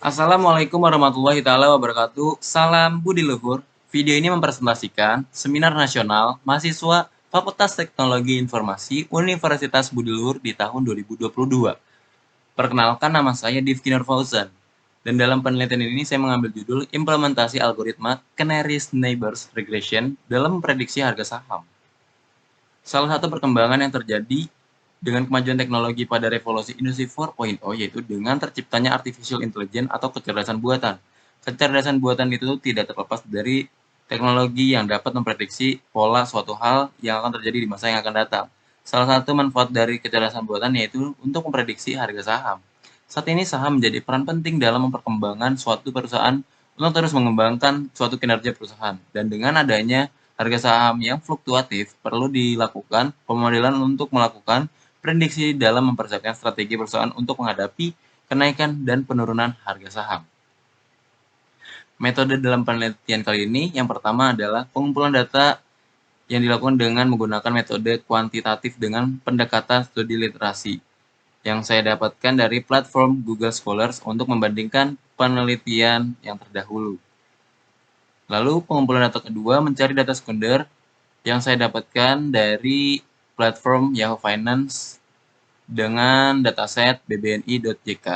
Assalamualaikum warahmatullahi taala wabarakatuh. Salam budi luhur. Video ini mempresentasikan Seminar Nasional Mahasiswa Fakultas Teknologi Informasi Universitas Budi Luhur di tahun 2022. Perkenalkan, nama saya Difki Nur Fauzan. Dan dalam penelitian ini saya mengambil judul Implementasi Algoritma Canary's Neighbors Regression dalam Memprediksi Harga Saham. Salah satu perkembangan yang terjadi dengan kemajuan teknologi pada revolusi industri 4.0 yaitu dengan terciptanya artificial intelligence atau kecerdasan buatan. Kecerdasan buatan itu tidak terlepas dari teknologi yang dapat memprediksi pola suatu hal yang akan terjadi di masa yang akan datang. Salah satu manfaat dari kecerdasan buatan yaitu untuk memprediksi harga saham. Saat ini saham menjadi peran penting dalam memperkembangkan suatu perusahaan untuk terus mengembangkan suatu kinerja perusahaan. Dan dengan adanya harga saham yang fluktuatif, perlu dilakukan pemodelan untuk melakukan prediksi dalam mempersiapkan strategi perusahaan untuk menghadapi kenaikan dan penurunan harga saham. Metode dalam penelitian kali ini yang pertama adalah pengumpulan data yang dilakukan dengan menggunakan metode kuantitatif dengan pendekatan studi literasi yang saya dapatkan dari platform Google Scholars untuk membandingkan penelitian yang terdahulu. Lalu pengumpulan data kedua mencari data sekunder yang saya dapatkan dari platform Yahoo Finance dengan dataset bbni.jk.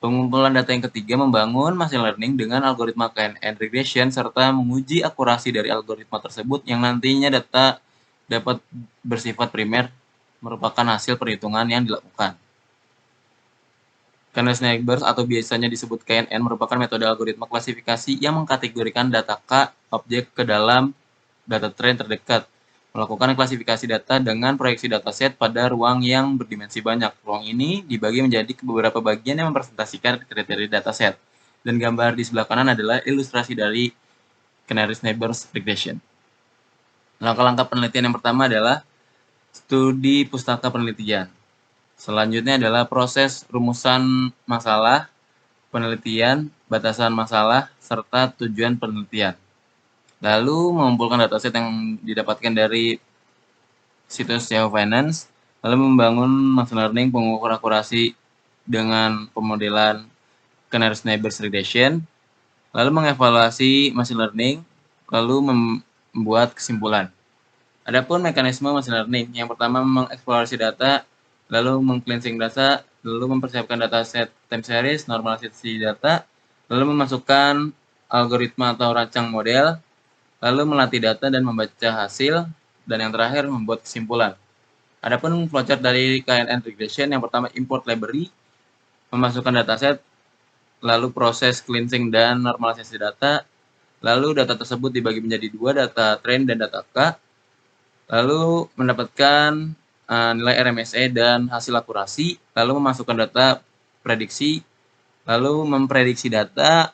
Pengumpulan data yang ketiga membangun machine learning dengan algoritma KNN regression serta menguji akurasi dari algoritma tersebut yang nantinya data dapat bersifat primer merupakan hasil perhitungan yang dilakukan. Canary's Neighbors atau biasanya disebut KNN merupakan metode algoritma klasifikasi yang mengkategorikan data K objek ke dalam data train terdekat, melakukan klasifikasi data dengan proyeksi dataset pada ruang yang berdimensi banyak. Ruang ini dibagi menjadi beberapa bagian yang mempresentasikan kriteria dataset. Dan gambar di sebelah kanan adalah ilustrasi dari Canary's Neighbors Regression. Langkah-langkah penelitian yang pertama adalah studi pustaka penelitian. Selanjutnya adalah proses rumusan masalah, penelitian, batasan masalah, serta tujuan penelitian. Lalu mengumpulkan dataset yang didapatkan dari situs Yahoo Finance, lalu membangun machine learning pengukur akurasi dengan pemodelan Canary's Neighbors Regression, lalu mengevaluasi machine learning, lalu membuat kesimpulan. Adapun mekanisme machine learning, yang pertama mengeksplorasi data, lalu meng-cleansing data, lalu mempersiapkan dataset time series, normalisasi data, lalu memasukkan algoritma atau rancang model, lalu melatih data dan membaca hasil, dan yang terakhir membuat kesimpulan. Adapun flowchart dari KNN regression, yang pertama import library, memasukkan dataset, lalu proses cleansing dan normalisasi data, lalu data tersebut dibagi menjadi dua, data train dan data K, lalu mendapatkan nilai RMSE dan hasil akurasi, lalu memasukkan data prediksi, lalu memprediksi data,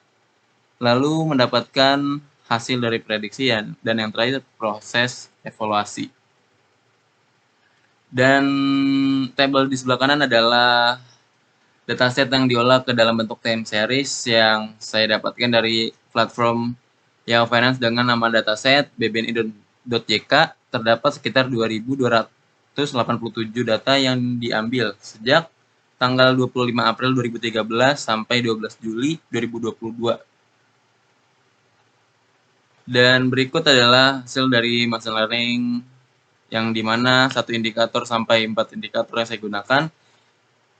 lalu mendapatkan hasil dari prediksi dan yang terakhir proses evaluasi. Dan tabel di sebelah kanan adalah dataset yang diolah ke dalam bentuk time series yang saya dapatkan dari platform Yahoo Finance dengan nama dataset bbni.jk. Terdapat sekitar 2.287 data yang diambil sejak tanggal 25 April 2013 sampai 12 Juli 2022. Dan berikut adalah hasil dari machine learning yang dimana satu indikator sampai 4 indikator yang saya gunakan.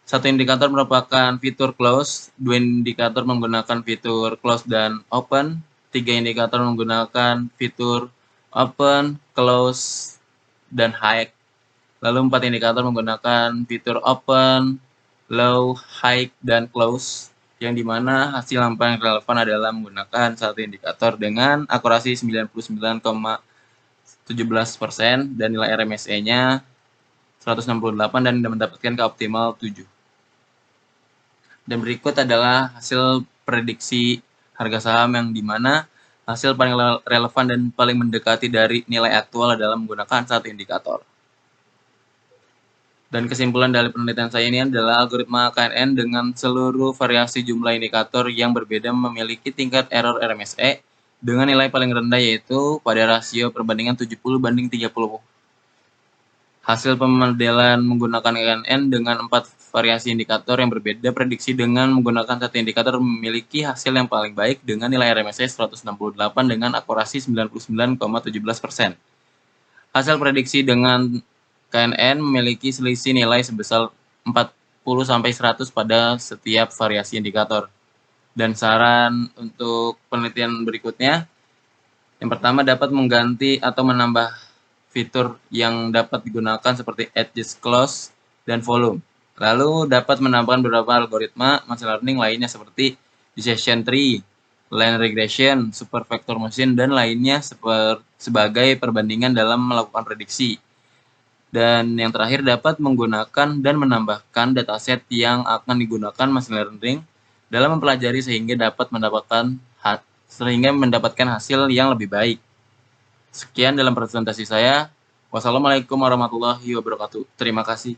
Satu indikator merupakan fitur close, dua indikator menggunakan fitur close dan open, tiga indikator menggunakan fitur open, close, dan high. Lalu 4 indikator menggunakan fitur open, low, high, dan close, yang dimana hasil yang paling relevan adalah menggunakan satu indikator dengan akurasi 99,17% dan nilai RMSE-nya 168 dan mendapatkan keoptimal 7. Dan berikut adalah hasil prediksi harga saham yang dimana hasil paling relevan dan paling mendekati dari nilai aktual adalah menggunakan satu indikator. Dan kesimpulan dari penelitian saya ini adalah algoritma KNN dengan seluruh variasi jumlah indikator yang berbeda memiliki tingkat error RMSE dengan nilai paling rendah yaitu pada rasio perbandingan 70/30. Hasil pemodelan menggunakan KNN dengan 4 variasi indikator yang berbeda, prediksi dengan menggunakan satu indikator memiliki hasil yang paling baik dengan nilai RMSE 168 dengan akurasi 99,17%. Hasil prediksi dengan KNN memiliki selisih nilai sebesar 40-100 pada setiap variasi indikator. Dan saran untuk penelitian berikutnya, yang pertama dapat mengganti atau menambah fitur yang dapat digunakan seperti adjust close dan volume. Lalu dapat menambahkan beberapa algoritma machine learning lainnya seperti decision tree, line regression, super vector machine, dan lainnya sebagai perbandingan dalam melakukan prediksi. Dan yang terakhir dapat menggunakan dan menambahkan dataset yang akan digunakan machine learning dalam mempelajari sehingga mendapatkan hasil yang lebih baik. Sekian dalam presentasi saya. Wassalamualaikum warahmatullahi wabarakatuh. Terima kasih.